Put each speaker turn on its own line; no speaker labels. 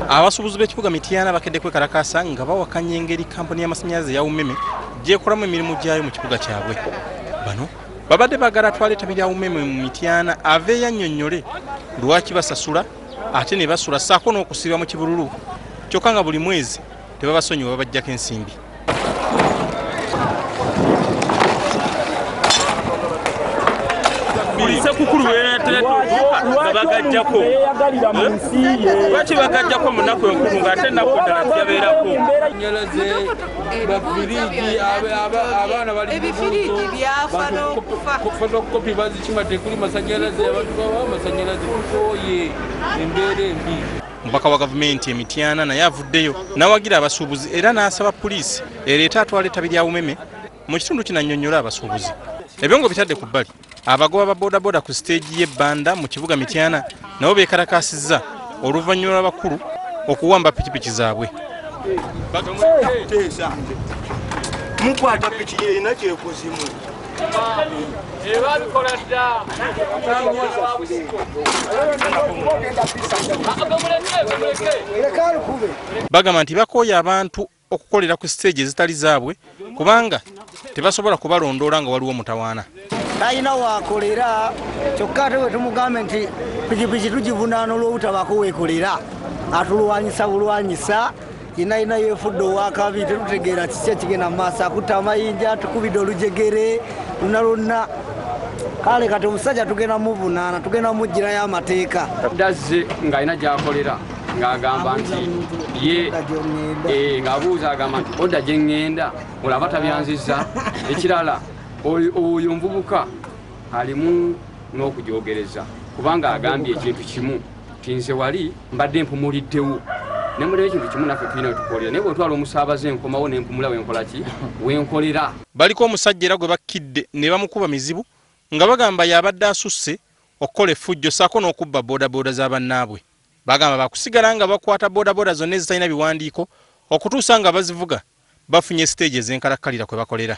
Abasuubuzi b'ekibuga Mityana bakedde kwekalakaasa nga bawakanya engeri kampuni y'amasannyalaze ya UMEME gy'ekolamu emirimu gyayo mu kibuga kyabwe. Bano babadde baagala atwala ettabi lya UMEME mu Mityana aveeyo annyonnyole lwaki basasula ate ne basula ssaako n'okusiiba mu kibululu kyokka nga buli mwezi tebabasonyiwa babaggyako ensimbi.
Sekukulu bagajjako lwaki bagajjako mu nnaku enkulu ng'ate ennaku ddala tyabeerako bafiriji abaana
ebifiriji byafa n'okufa
fotokopi bazikima tekuli masannyalaze abantu bawa amasannyalaze tukooye embeera embi.
Omubaka wa gavumenti e Mityana naye avuddeyo n'awagira abasuubuzi era n'asaba poliisi ereeta atwala ettabi lya UMEME mu kitundu kino annyonnyola abasuubuzi. Ebyo ngo bitadde ku bbali abagoba ba bodaboda ku siteegi y'ebbanda mu kibuga Mityana nabo beekalakaasizza oluvannyuma lw'abakulu okuwamba pikipiki zaabwe.
Mukwata piki yerina kyekozimu
bagamba nti bakooye abantu okukolera ku siteegi ezitali zaabwe kubanga tebasobola kubalondoola nga waliwo mutawaana.
Talina waakolera kyokka ate bwe tumugambe nti pikipiki tugivunaana olw'obutabako weekolera atulwanyisa bulwanyisa yenayina yeefudde owakabi tetutegeera kiki ekigenda mu maaso akutta amayinja tukubidde olujegere luna lonna kale kati omusajja tugenda muvunaana tugenda mugirayo amateeka
dazze ng'alina gy'akolera ng'agamba nti ye ng'abuuza agamba nti odda gye ŋŋenda olaba tabyanzizza ekirala oyo nvubuka alimu n'okujoogereza kubanga agambye ekintu kimu tinze wali mbadde mpumuliddewo ne mulebe ekintu kimu naffe tulina wetukolera naye bwetwala omusaabaze enkomawo nempumula wenkola ki wenkolera.
Baliko omusajja era gwe bakkidde ne bamukuba mizibu nga bagamba yabadde asusse okukola effujjo ssaako n'okubba boodabooda z'abannaabwe. Bagamba bakusigala nga bakwata boodabooda zonna ezitalina biwandiiko okutuusa nga bazivuga bafunye siteegi ez'enkalakkalira kwe bakolera.